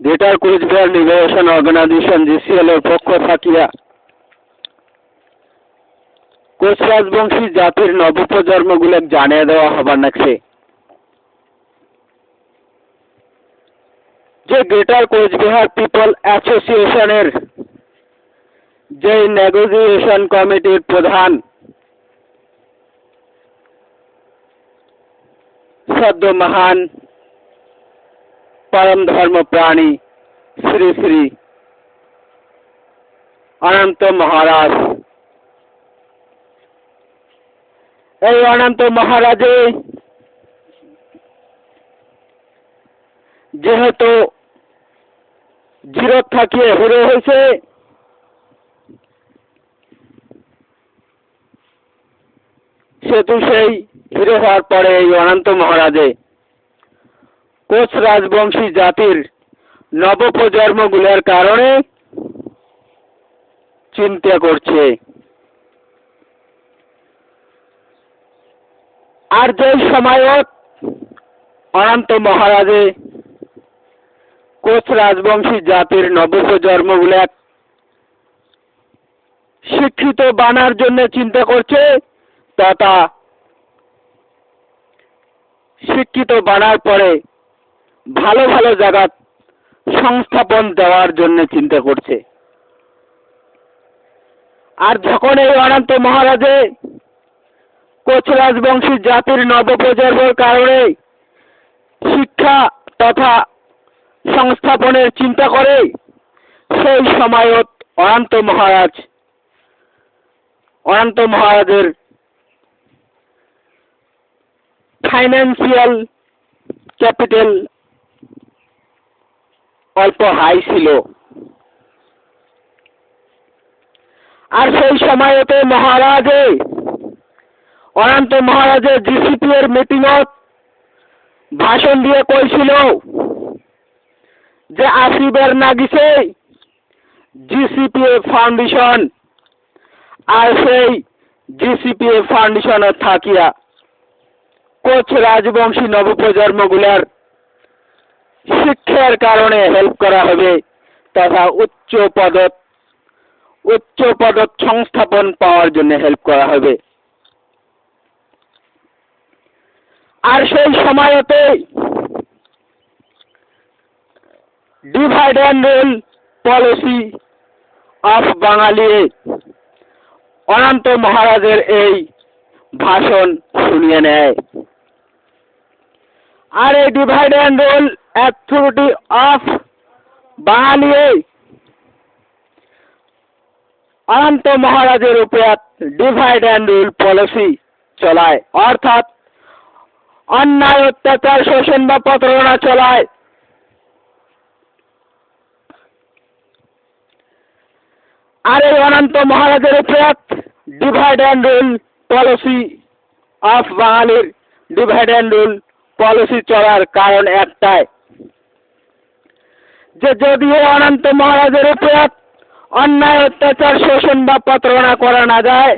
Greater Coochbehar liberation organisation GCL এর পক্ষ থাকিয়া কোচ রাজবংশী জাতির নবপ্রজন্মগুলো জানিয়ে দেওয়া হবার নাকছে যে গ্রেটার কোচবিহার পিপল অ্যাসোসিয়েশনের যে নেগোসিয়েশন কমিটির প্রধান সদ্য মহান পরম ধর্মপ্রাণী শ্রী শ্রী অনন্ত মহারাজ, এই অনন্ত মহারাজে যেহেতু জিরো থাকিয়ে হিরো হয়েছে, সেহেতু সেই হিরো হওয়ার পরে এই অনন্ত মহারাজে কোচ রাজবংশী জাতির নবপ্রজন্মগুলোর কারণে চিন্তা করছে। আর যে সময়ত অনন্ত মহারাজে কোচ রাজবংশী জাতির নবপ্রজন্মগুলো শিক্ষিত বানার জন্য চিন্তা করছে, তথা শিক্ষিত বানার পরে ভালো ভালো জায়গা সংস্থাপন দেওয়ার জন্য চিন্তা করছে। আর যখন এই অনন্ত মহারাজে কোচ রাজবংশী জাতির নবপ্রজন্মের কারণে শিক্ষা তথা সংস্থাপনের চিন্তা করে, সেই সময়ত অনন্ত মহারাজের ফাইন্যান্সিয়াল ক্যাপিটাল অল্প হাই ছিল। আর সেই সময়তে অনন্ত মহারাজের GCP এর মিটিংত ভাষণ দিয়ে কইছিল যে আসিবের নাগিছে GCP ফাউন্ডেশন, আর সেই GCP ফাউন্ডেশনে থাকিয়া কোচ রাজবংশী নবপ্রজন্মগুলার শিক্ষার কারণে হেল্প করা হবে, তথা উচ্চ পদত সংস্থাপন পাওয়ার জন্য হেল্প করা হবে। আর সেই সময়তে divide and rule policy of Bangali Ananta মহারাজের এই ভাষণ শুনিয়ে নেয়। আর এই divide and rule authority of Bangali Ananta মহারাজের উপর ডিভাইড অ্যান্ড রুল পলিসি চলায়, অর্থাৎ অন্যায় অত্যাচার শোষণ বা প্রতারণা চলায়। আর এই অনন্ত মহারাজের উপর divide and rule policy of বাঙালির ডিভাইড অ্যান্ড রুল পলিসি চলার কারণ একটাই, যে যদিও অনন্ত মহারাজের উপর অন্যায় অত্যাচার শোষণ বা প্রতারণা করা না যায়,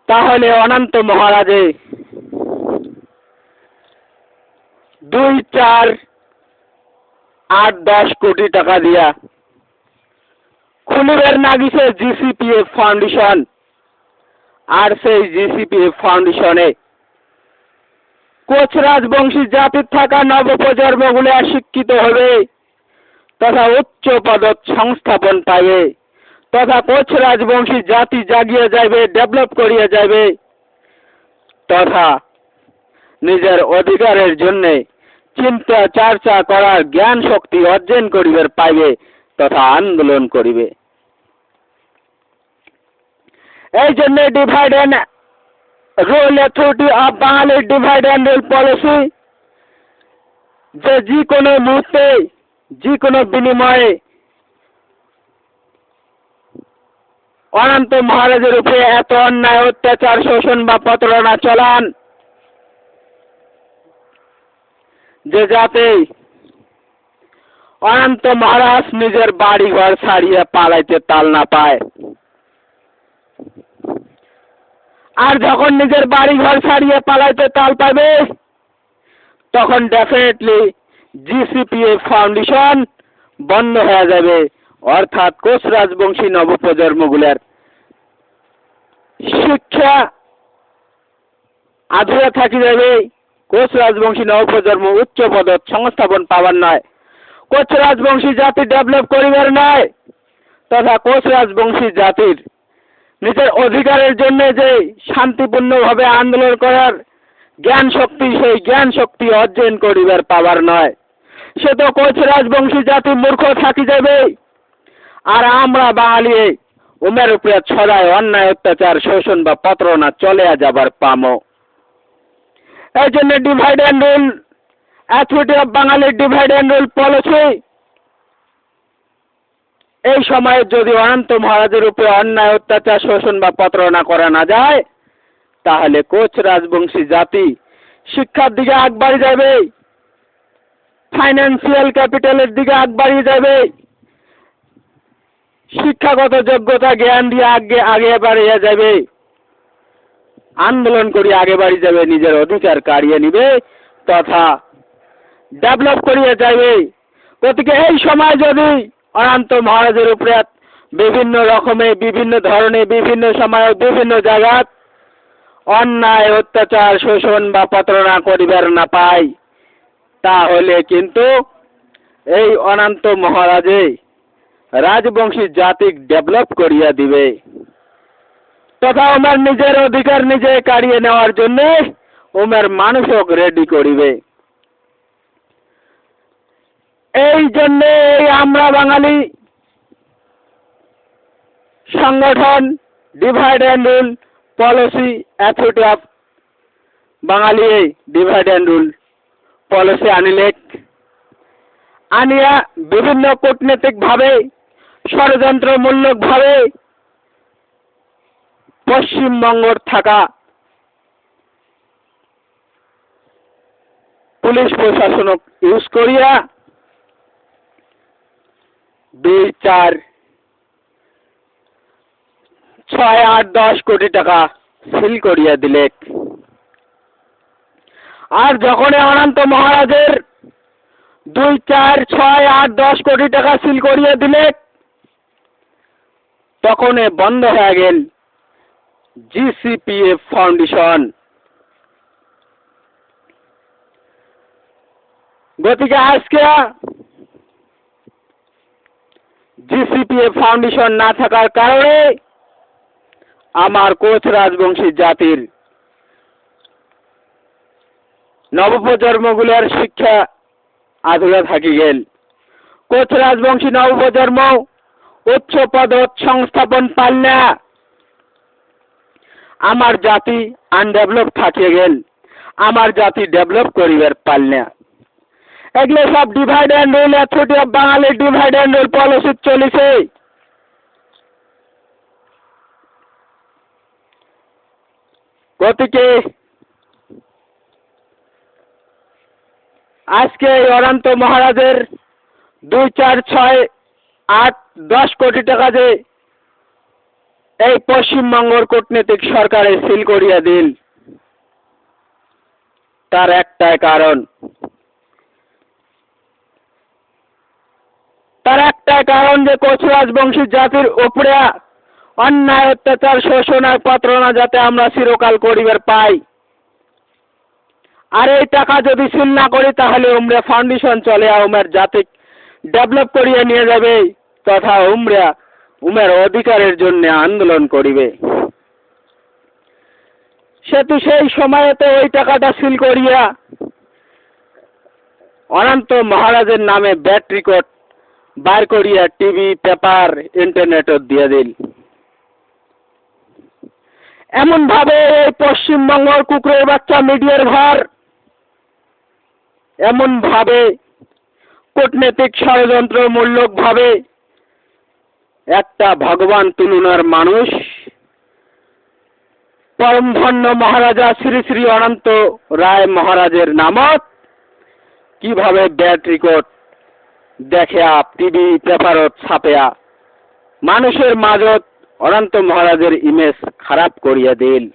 তাহলে অনন্ত মহারাজে 2, 4, 8, 10 কোটি টাকা দিয়া খুলিবের নাগিছে GCP ফাউন্ডেশন। আর সেই GCP ফাউন্ডেশনে কোচ রাজবংশী জাতির থাকা নবপ্রজন্মগুলো শিক্ষিত হবে, তথা উচ্চ পদত সংস্থাপন পাবে, তথা কোচ রাজবংশী জাতি জাগিয়ে যাবে, ডেভেলপ করিয়ে যাবে, তথা নিজের অধিকারের জন্য চিন্তা চর্চা করার জ্ঞান শক্তি অর্জন করিবে পাইবে, তথা আন্দোলন করিবে। এই জন্য divide and rule authority of Bangali divide and rule policy, যে কোনো মুহূর্তে কোনো বিনিময়ে অনন্ত মহারাজের উপরে এত অন্যায় অত্যাচার শোষণ বা প্রতারণা চলান, যে যাতে অনন্ত মহারাজ নিজের বাড়ি ঘর ছাড়িয়ে পালাইতে তাল না পায়। আর যখন নিজের বাড়ি ঘর ছাড়িয়ে পালাইতে তাল পাবে, তখন ডেফিনেটলি জিসিপিএ ফাউন্ডেশন বন্ধ হয়ে যাবে, অর্থাৎ কোচ রাজবংশী নবপ্রজন্মগুলোর শিক্ষা আধুরা থাকি যাবে। কোচ রাজবংশী নবপ্রজন্ম উচ্চ পদত সংস্থাপন পাবার নয়, কোচ রাজবংশী জাতি ডেভেলপ করিবার নয়, তথা কোচ রাজবংশী জাতির নিজের অধিকারের জন্য যে শান্তিপূর্ণভাবে আন্দোলন করার জ্ঞান শক্তি, সেই জ্ঞান শক্তি অর্জন করিবার পাবার নয়। সে তো কোচ রাজবংশী জাতি মূর্খ থাকি যাবে। আর আমরা বাঙালি উমের উপরে ছড়ায় অন্যায় অত্যাচার শোষণ বা প্রতারণা চলে যাবার পামো। এই জন্য divide and rule authority of Bangali divide and rule policy এই সময়ে যদি অনন্ত মহারাজের উপরে অন্যায় অত্যাচার শোষণ বা প্রতারণা করা না যায়, তাহলে কোচ রাজবংশী জাতি শিক্ষার দিকে আগ বাড়িয়ে যাবে, ফাইন্যান্সিয়াল ক্যাপিটালের দিকে আগ বাড়িয়ে যাবে, শিক্ষাগত যোগ্যতা জ্ঞান দিয়ে আগে বাড়িয়ে যাবে, আন্দোলন করে আগে বাড়িয়ে যাবে, নিজের অধিকার কাড়িয়ে নিবে তথা ডেভেলপ করিয়ে যাবে। গতিকে এই সময় যদি অনন্ত মহারাজের উপরে বিভিন্ন রকমের বিভিন্ন ধরনের বিভিন্ন সময় বিভিন্ন জায়গাত অন্যায় অত্যাচার শোষণ বা প্রতারণা করিবার না পাই, তাহলে কিন্তু এই অনন্ত মহারাজে রাজবংশী জাতিক ডেভেলপ করিয়া দিবে তথা ওনার নিজের অধিকার নিজে কাড়িয়ে নেওয়ার জন্য ওনার মানুষক রেডি করিবে। এই জন্য আমরা বাঙালি সংগঠন divide and rule policy authority of Bangali divide and rule policy আনিয়া বিভিন্ন কূটনৈতিকভাবে ষড়যন্ত্রমূলকভাবে পশ্চিমবঙ্গর থাকা পুলিশ প্রশাসনক ইউজ করিয়া 2, 4, 6, 8, 10 কোটি টাকা সিল করিয়া দিলে। আর যখন অনন্ত মহারাজের 2, 4, 6, 8, 10 কোটি টাকা সিল করিয়া দিলে, তখন বন্ধ হয়ে গেল জিসিপিএ ফাউন্ডেশন। গতিকে আজকে জিসিপিএ ফাউন্ডেশন না থাকার কারণে আমার কোচ রাজবংশী জাতির নবপ্রজন্মগুলোর শিক্ষা আধুরা থাকি গেল। কোচ রাজবংশী নবপ্রজন্ম উচ্চ পদত সংস্থাপন পাল না, আমার জাতি আনডেভেলপ থাকিয়ে গেল, আমার জাতি ডেভেলপ করিবার পাল না। এগুলো সব divide and rule authority of Bangali divide and rule policy চলিছে। গতিকে আজকে অনন্ত মহারাজের 2, 4, 6, 8, 10 কোটি টাকা যে এই পশ্চিমবঙ্গের কূটনৈতিক সরকারে সিল করিয়া দিল, তার একটাই কারণ, যে কোচ রাজবংশী জাতির উপরে অন্যায় অত্যাচার শোষণ আর প্রতারণা যাতে আমরা চিরকাল করিবার পাই। আর এই টাকা যদি সিল না করি, তাহলে উমরা ফাউন্ডেশন চলে উমের জাতিক ডেভেলপ করিয়ে নিয়ে যাবে তথা উমের অধিকারের জন্য আন্দোলন করিবে। সেতু সেই সময়তে ওই টাকাটা সিল করিয়া অনন্ত মহারাজের নামে ব্যাট রেকর্ড বার করিয়া টিভি পেপার ইন্টারনেটত দিয়ে দিল। এমন ভাবে এই পশ্চিমবঙ্গের কুকুরের বাচ্চা মিডিয়ার ঘর এমন ভাবে কূটনৈতিক ষড়যন্ত্রমূলক ভাবে একটা ভগবান তুলনার মানুষ পরমধন্য মহারাজা শ্রী শ্রী অনন্ত রায় মহারাজের নামত কিভাবে ব্যাট রেকর্ড দেখে টিভি পেপারত ছাপেয়া মানুষের মাঝত অনন্ত মহারাজের ইমেজ খারাপ করিয়া দিল।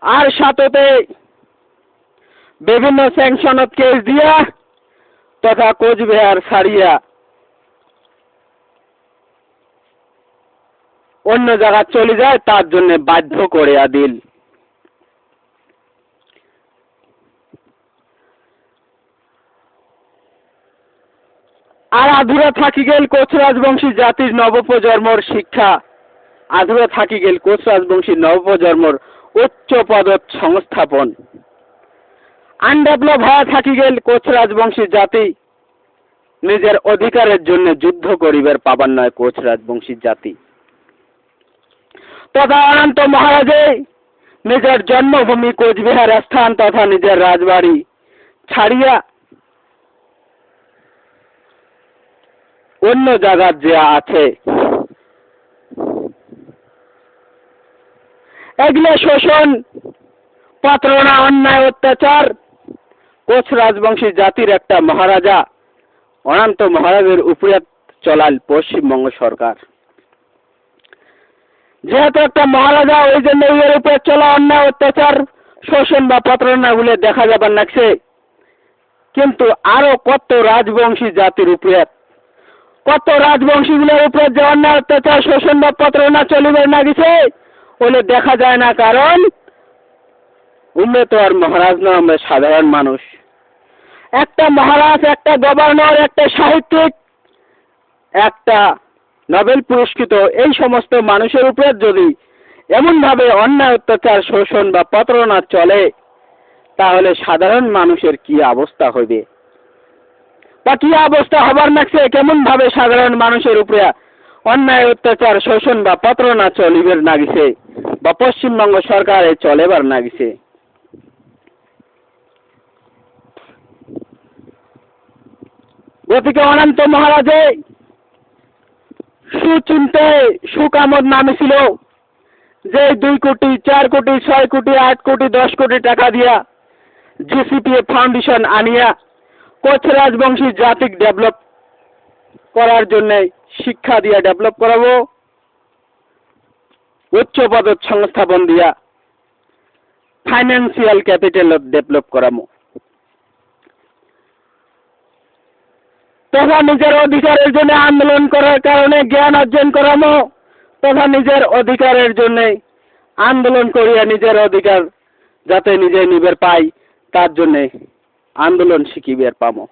আর সাথে বিভিন্ন স্যাংশনত কেস দিয়া তথা কোচবিহার ছাড়িয়া অন্য জায়গা চলে যায়, তার জন্য বাধ্য করে দিল। আর আধুরা থাকি গেল কোচ রাজবংশী জাতির নবপ্রজন্মর শিক্ষা, আধুরা থাকি গেল কোচ রাজবংশী নবপ্রজন্মর উচ্চ পদত সংস্থাপন, আনডেভেলপ হয়ে থাকি গেল কোচ রাজবংশী জাতি নিজের অধিকারের জন্য যুদ্ধ করিবার পাবার নয় কোচ রাজবংশী জাতি। তথা অনন্ত মহারাজে নিজের জন্মভূমি কোচবিহার স্থান তথা নিজের রাজবাড়ি ছাড়িয়া অন্য জায়গা যে আছে এগুলো শোষণ, প্রতারণা, অন্যায়, অত্যাচার কোচ রাজবংশী জাতির একটা মহারাজা অনন্ত মহারাজের উপরে চলাল পশ্চিমবঙ্গ সরকার। যেহেতু একটা মহারাজা, ওই জন্য এর উপরে চলা অন্যায়, অত্যাচার, শোষণ বা প্রতারণা গুলো দেখা যাবার লাগছে। কিন্তু আরো কত রাজবংশী জাতির উপরে, কত রাজবংশীগুলোর উপরে যে অন্যায়, অত্যাচার, শোষণ বা প্রতারণা চলিবে না গেছে বলে দেখা যায় না, কারণ উম্মে তো আর মহারাজ না, আমরা সাধারণ মানুষ। একটা মহারাজ, একটা গভর্নর, একটা সাহিত্যিক, একটা নোবেল পুরস্কৃত এই সমস্ত মানুষের উপরে যদি এমনভাবে অন্যায়, অত্যাচার, শোষণ বা প্রতারণা চলে, তাহলে সাধারণ মানুষের কি অবস্থা হইবে বা কি অবস্থা হবার নাকছে, কেমন ভাবে সাধারণ মানুষের উপরে অন্যায়, অত্যাচার, শোষণ বা প্রতারণা চলিবার নাগিছে বা পশ্চিমবঙ্গ সরকারে চলেবার নাগিছে। গতিকে অনন্ত মহারাজে সুচিন্তে সুকামত নামে ছিল যে 2 কোটি, 4 কোটি, 6 কোটি, 8 কোটি, 10 কোটি টাকা দিয়া জিসিপিএ ফাউন্ডেশন আনিয়া কোচ রাজবংশী জাতিক ডেভেলপ করার জন্য শিক্ষা দিয়া ডেভেলপ করাবো, উচ্চ পদত সংস্থাপন দিয়া ফাইন্যান্সিয়াল ক্যাপিটাল ডেভেলপ করাবো, তথা নিজের অধিকারের জন্য আন্দোলন করার কারণে জ্ঞান অর্জন করাবো, তথা নিজের অধিকারের জন্য আন্দোলন করিয়া নিজের অধিকার যাতে নিজে নিবের পাই, তার জন্য আন্দোলন শিখিবার পাবো।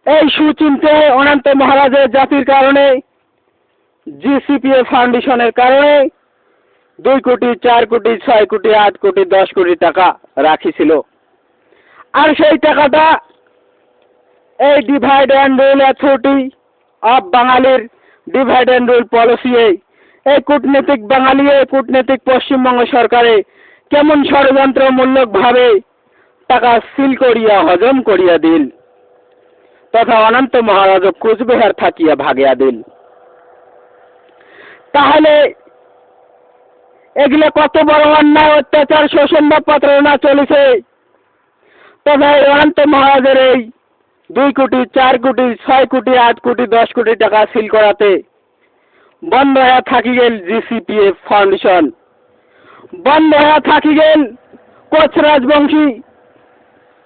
এই সুচিন্তে অনন্ত মহারাজের জাতির কারণে জিসিপিএ ফাউন্ডেশনের কারণে 2 কোটি, 4 কোটি, 6 কোটি, 8 কোটি, 10 কোটি টাকা রাখিছিল। আর সেই টাকাটা এই divide and rule authority of বাঙালির ডিভাইড অ্যান্ড রুল পলিসি, এই কূটনীতিক বাঙালি, কূটনীতিক পশ্চিমবঙ্গ সরকারে কেমন ষড়যন্ত্রমূলক ভাবে টাকা সিল করিয়া হজম করিয়া দিল, তথা অনন্ত মহারাজ কোচবিহার থাকিয়া ভাগিয়া দিল। তাহলে এগুলো কত বড় অন্যায়, অত্যাচার, শোষণ বা প্রতারণা চলেছে, তথা অনন্ত মহারাজের এই 2 কোটি, 4 কোটি, 6 কোটি, 8 কোটি, 10 কোটি টাকা সিল করাতে বন্ধ হয়ে থাকি গেল জিসিপিএ ফাউন্ডেশন, বন্ধ হয়ে থাকি গেল কোচ রাজবংশী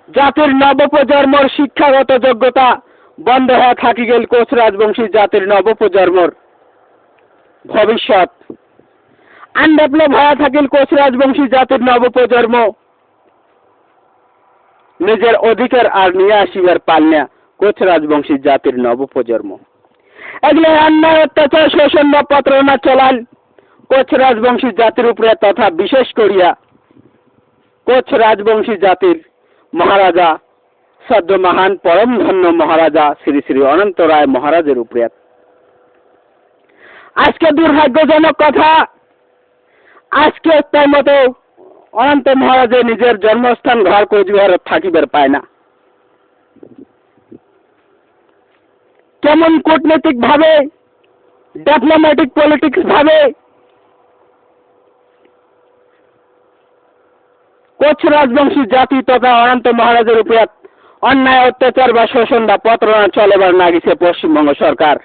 জাতির নবপ্রজন্মর শিক্ষাগত যোগ্যতা, বন্ধ হয়ে থাকি গেল কোচ রাজবংশী জাতির নবপ্রজন্মর ভবিষ্যৎ, আনডেভেলপ হয়ে থাকিল কোচ রাজবংশী জাতির নবপ্রজন্ম নিজের অধিকার আর নিয়ে আসিবার পালনা কোচ রাজবংশী জাতির নবপ্রজন্ম। এগুলো অন্যায়, অত্যাচার, শোষণ বা প্রতারণা চলাল কোচ রাজবংশী জাতির উপরে, তথা বিশেষ করিয়া কোচ রাজবংশী জাতির মহারাজা সদ্য মহান পরম ধন্য মহারাজা শ্রী শ্রী অনন্ত রায় মহারাজের উপরে। আজকে দুর্ভাগ্যজনক কথা, আজকে তার মতো অনন্ত মহারাজের নিজের জন্মস্থান ঘর কোচবিহার থাকিবার পায় না। কেমন কূটনৈতিক ভাবে, ডিপ্লোম্যাটিক পলিটিক্স ভাবে কোচ রাজবংশী জাতি তথা অনন্ত মহারাজের উপরে অন্যায়, অত্যাচার বা শোষণ বা প্রতারণা চলেবার নাগিছে পশ্চিমবঙ্গ সরকার।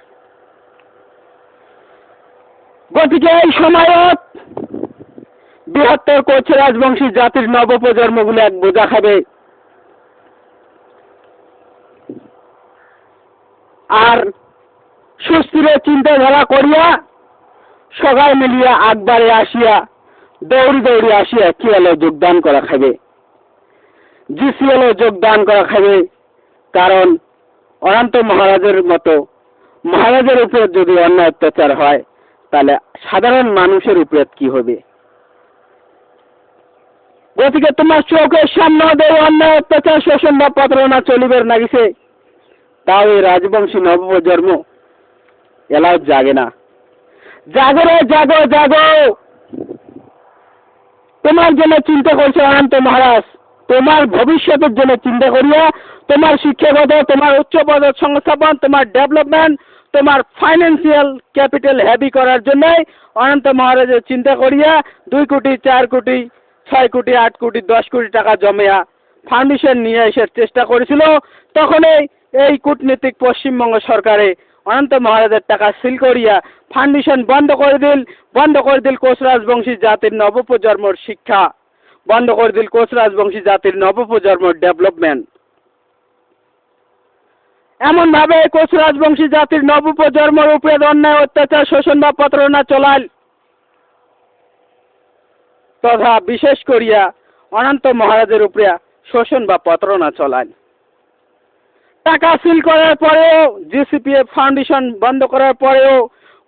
গতিকে এই সময়ত বৃহত্তর কোচ রাজবংশী জাতির নবপ্রজন্মগুলো এক বোঝা খাবে। আর সুস্থির চিন্তাধারা করিয়া সবাই মিলিয়া আকবারে আসিয়া দৌড়ি দৌড়ি আসিয়া কি হলো যোগদান করা খাবে, জিসিএল যোগদান করা খাবে। কারণ অনন্ত মহারাজের মতো মহারাজের উপরে যদি অন্যায় অত্যাচার হয় তাহলে সাধারণ মানুষের উপরে কি হবে? গতিকে তোমার চোখের সামনে দেয় অন্যায় অত্যাচার শোষণ বা প্রতারণা চলিবের নাগিছে, তাও এই রাজবংশী নবপ্রজন্ম এলাও জাগে না। জাগরে জাগো জাগো, তোমার জন্য চিন্তা করছে অনন্ত মহারাজ। তোমার ভবিষ্যতের জন্য চিন্তা করিয়া তোমার শিক্ষাগত, তোমার উচ্চ পদের সংস্থাপন, তোমার ডেভেলপমেন্ট, তোমার ফাইন্যান্সিয়াল ক্যাপিটাল হেভি করার জন্যই অনন্ত মহারাজের চিন্তা করিয়া 2 কোটি 4 কোটি 6 কোটি 8 কোটি 10 কোটি টাকা জমিয়া ফাউন্ডেশন নিয়ে আসার চেষ্টা করেছিল। তখনই এই কূটনীতিক পশ্চিমবঙ্গ সরকারে অনন্ত মহারাজের টাকা সিল করিয়া ফাউন্ডেশন বন্ধ করে দিল কোচ রাজবংশী জাতির নবপ্রজন্মর শিক্ষা, বন্ধ করে দিল কোচ রাজবংশী জাতির নবপ্রজন্মর ডেভেলপমেন্ট। এমন ভাবে কোচ রাজবংশী জাতির নবপ্রজন্মের উপরে অন্যায় অত্যাচার শোষণ বা প্রতারণা চলাল, তথা বিশেষ করিয়া অনন্ত মহারাজের উপরে শোষণ বা প্রতারণা চলাল। টাকা সিল করার পরেও, জিসিপিএফ ফাউন্ডেশন বন্ধ করার পরেও,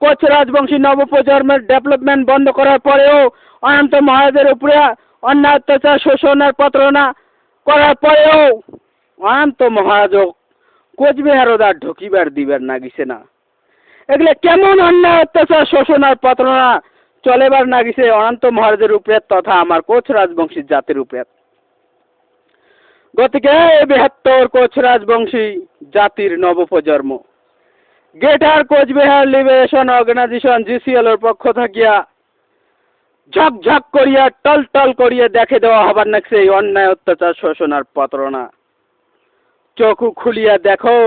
কোচ রাজবংশী নবপ্রজন্মের ডেভেলপমেন্ট বন্ধ করার পরেও, অনন্ত মহারাজের উপরে অন্যায় অত্যাচার শোষণ আর প্রতারণা করার পরেও অনন্ত মহারাজ কোচবিহার ওদার ঢুকিবার দিবার নাগিছে না। এগুলো কেমন অন্যায় অত্যাচার শোষণ আর প্রতারণা চলেবার নাগিছে অনন্ত মহারাজের উপরে তথা আমার কোচ রাজবংশী জাতির উপরে। গতিকে বৃহত্তর কোচ রাজবংশী জাতির নবপ্রজন্ম greater Coochbehar liberation organisation GCL এর পক্ষ থাকিয়া ঝকঝক করিয়া টলটল করিয়া দেখে দেওয়া হবার নাকছে এই অন্যায় অত্যাচার শোষণ আর প্রতারণা। চোখ খুলিয়া দেখো,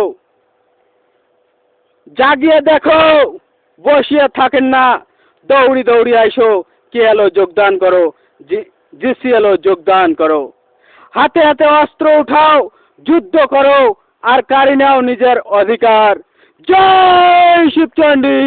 জাগিয়ে দেখো, বসিয়া থাকেন না, দৌড়ি দৌড়ি আইসো, কেএলও যোগদান করো, জিসিএল যোগদান করো, হাতে হাতে অস্ত্র উঠাও, যুদ্ধ করো আর কারি নাও নিজের অধিকার। জয় শিবচন্ডী।